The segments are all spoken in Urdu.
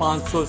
500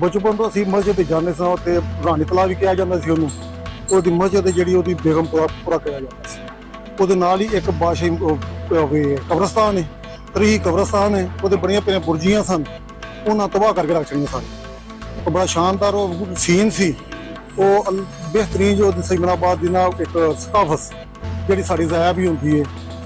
ਬਚਪਨ ਤੋਂ ਅਸੀਂ ਮਸਜਿਦ ਜਾਂਦੇ ਸਾਂ ਤੇ ਰਾਣੀ ਤਲਾਬ ਵੀ ਕਿਹਾ ਜਾਂਦਾ ਸੀ ਉਹਨੂੰ। ਉਹਦੀ ਮਸਜਿਦ ਜਿਹੜੀ ਉਹਦੀ ਬੇਗਮਪੁਰਾ ਕਿਹਾ ਜਾਂਦਾ ਸੀ। ਉਹਦੇ ਨਾਲ ਹੀ ਇੱਕ ਬਾਦਸ਼ਾਹੀ ਕਬਰਸਤਾਨ ਹੈ, ਤਰੀਹ ਕਬਰਸਤਾਨ ਹੈ। ਉਹਦੇ ਬੜੀਆਂ ਪਈਆਂ ਬੁਰਜੀਆਂ ਸਨ, ਉਹਨਾਂ ਤਬਾਹ ਕਰਕੇ ਰੱਖ ਛੱਡੀਆਂ ਸਨ। ਉਹ ਬੜਾ ਸ਼ਾਨਦਾਰ ਉਹ ਸੀਨ ਸੀ। ਉਹ ਬਿਹਤਰੀਨ ਜੋ ਇਮਨਾਬਾਦ ਦੀ ਨਾ ਇੱਕ ਸਕਾਫਤ ਜਿਹੜੀ ਸਾਡੀ ਜ਼ਾਇਆ ਵੀ ਹੁੰਦੀ ਹੈ,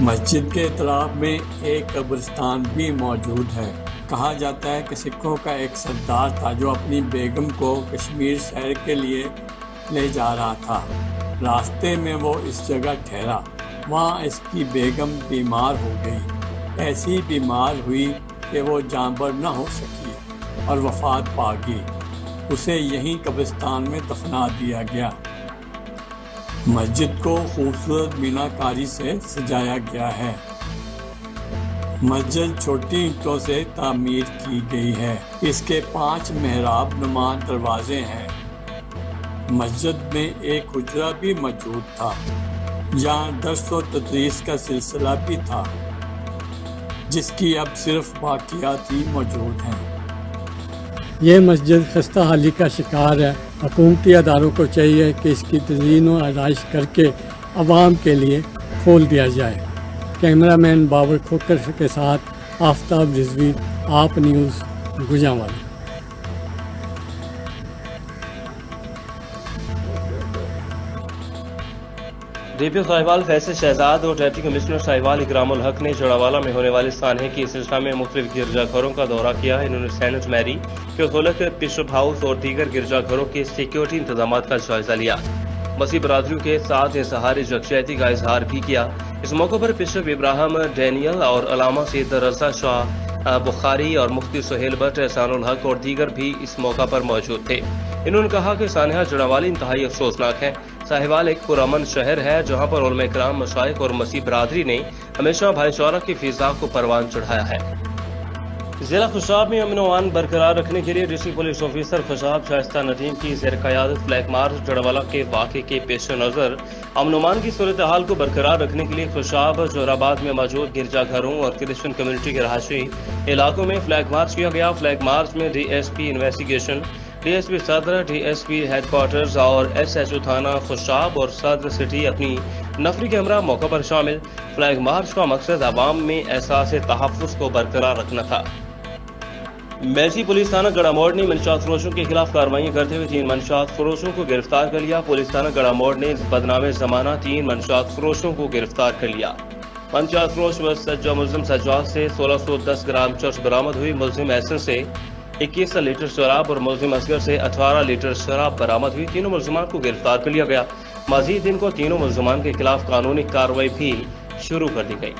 مسجد کے اطراف میں ایک قبرستان بھی موجود ہے۔ کہا جاتا ہے کہ سکھوں کا ایک سردار تھا جو اپنی بیگم کو کشمیر سیر کے لیے لے جا رہا تھا۔ راستے میں وہ اس جگہ ٹھہرا، وہاں اس کی بیگم بیمار ہو گئی، ایسی بیمار ہوئی کہ وہ جانبر نہ ہو سکی اور وفات پا گئی۔ اسے یہیں قبرستان میں دفنا دیا گیا۔ مسجد کو خوبصورت مینا کاری سے سجایا گیا ہے۔ مسجد چھوٹی اینٹوں سے تعمیر کی گئی ہے۔ اس کے 5 محراب نما دروازے ہیں۔ مسجد میں ایک حجرہ بھی موجود تھا جہاں درس و تدریس کا سلسلہ بھی تھا، جس کی اب صرف باقیات ہی موجود ہیں۔ یہ مسجد خستہ حالی کا شکار ہے۔ حکومتی اداروں کو چاہیے کہ اس کی تزئین و آرائش کر کے عوام کے لیے کھول دیا جائے۔ کیمرہ مین بابر کھوکر کے ساتھ آفتاب رضوی، آپ نیوز، گوجرانوالہ۔ ڈی پی او ساہیوال فیصل شہزاد اور ڈپٹی کمشنر ساہیوال اکرام الحق نے جڑاوالہ میں ہونے والے سانحے کی سلسلہ میں مختلف گرجا گھروں کا دورہ کیا۔ انہوں نے سینٹ میری، کیتھولک بشپ ہاؤس اور دیگر گرجا گھروں کے سیکیورٹی انتظامات کا جائزہ لیا۔ مسیح برادریوں کے ساتھ اظہار یکجہتی کا اظہار بھی کیا۔ اس موقع پر بشپ ابراہیم ڈینیل اور علامہ سید رضا شاہ بخاری اور مفتی سہیل بٹ، احسان الحق اور دیگر بھی اس موقع پر موجود تھے۔ انہوں نے کہا کہ سانحہ جڑاوالی انتہائی افسوسناک ہے۔ ساہیوال ایک پرامن شہر ہے جہاں پر علماء کرام، مشائخ اور مسیح برادری نے ہمیشہ بھائی چارہ کی فضا کو پروان چڑھایا ہے۔ ضلع خوشاب میں امن و امان برقرار رکھنے کے لیے ڈسٹرکٹ پولیس آفیسر خوشاب شائستہ ندیم کی زیر قیادت فلیگ مارچ جڑاوالہ کے واقعے کے پیش نظر امن و امان کی صورتحال کو برقرار رکھنے کے لیے خوشاب جوہر آباد میں موجود گرجا گھروں اور کرسچن کمیونٹی کے رہائشی علاقوں میں فلیگ مارچ کیا گیا۔ فلیگ مارچ میں D S P investigation, D S P صدر، D S P headquarters اور ایس ایچ او تھانہ خوشاب اور صدر سٹی اپنی نفری کے ہمراہ موقع پر شامل۔ فلیگ مارچ کا مقصد عوام میں احساس تحفظ کو برقرار رکھنا تھا۔ میسی پولیس تھانہ گڑھا موڑ نے منشیات فروشوں کے خلاف کارروائیاں کرتے ہوئے 3 منشیات فروشوں کو گرفتار کر لیا۔ پولیس تھانہ گڑھا موڑ نے بدنام زمانہ 3 منشیات فروشوں کو گرفتار کر لیا۔ منشیات فروش ملزم سجاد سے 1610 گرام چرس برآمد ہوئی، ملزم احسن سے 21 لیٹر شراب اور ملزم اصغر سے 18 لیٹر شراب برآمد ہوئی۔ تینوں ملزمان کو گرفتار کر لیا گیا۔ مزید ان کو تینوں ملزمان کے خلاف قانونی کارروائی بھی شروع کر دی گئی۔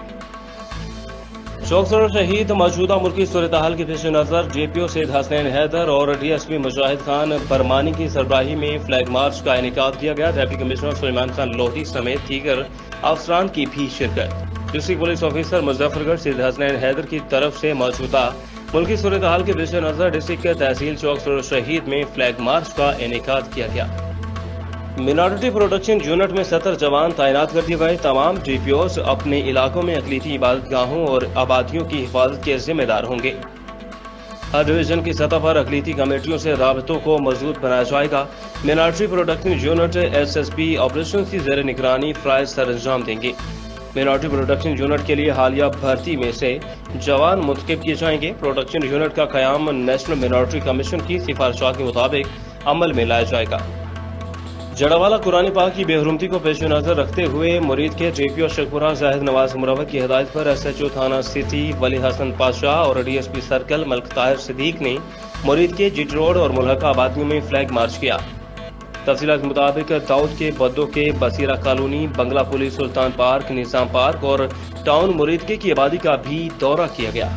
چوک سرور شہید موجودہ ملکی صورتحال کے پیش نظر ڈی پی او سید حسنین حیدر اور ڈی ایس پی مجاہد خان برمانی کی سربراہی میں فلیگ مارچ کا انعقاد کیا گیا۔ ڈپٹی کمشنر سلیمان خان لودھی سمیت دیگر افسران کی بھی شرکت۔ ڈسٹرکٹ پولیس آفیسر مظفر گڑھ سید حسنین حیدر کی طرف سے موجودہ ملکی صورتحال کے پیش نظر ڈسٹرکٹ کے تحصیل چوک سرور شہید میں فلیگ مارچ کا انعقاد کیا گیا۔ مینارٹی پروٹیکشن یونٹ میں 70 جوان تعینات کر دیے گئے۔ تمام ڈی پی اوز اپنے علاقوں میں اقلیتی عبادت گاہوں اور آبادیوں کی حفاظت کے ذمہ دار ہوں گے۔ ہر ڈویژن کی سطح پر اقلیتی کمیٹیوں سے رابطوں کو مضبوط بنایا جائے گا۔ Minority protection unit S S P operation کی زیر نگرانی فرائض سر انجام دیں گے۔ مینارٹی پروٹیکشن یونٹ کے لیے حالیہ بھرتی میں سے جوان منتخب کیے جائیں گے۔ پروٹیکشن یونٹ کا قیام نیشنل مینارٹی کمیشن کی سفارشات کے مطابق عمل میں لایا جائے گا۔ جڑاوالہ قرآن پاک کی بے حرمتی کو پیش نظر رکھتے ہوئے مرید کے ڈی پی او شیخپورہ زاہد نواز مروت کی ہدایت پر ایس ایچ او تھانہ سٹی ولی حسن پاشا اور ڈی ایس پی سرکل ملک طاہر صدیق نے مرید کے جیٹ روڈ اور ملحقہ آبادیوں میں فلیگ مارچ کیا۔ تفصیلات کے مطابق داؤد کے بدو کے بصیرہ کالونی، بنگلہ پولیس، سلطان پارک، نظام پارک اور ٹاؤن مریدکے کی آبادی کا بھی دورہ کیا گیا۔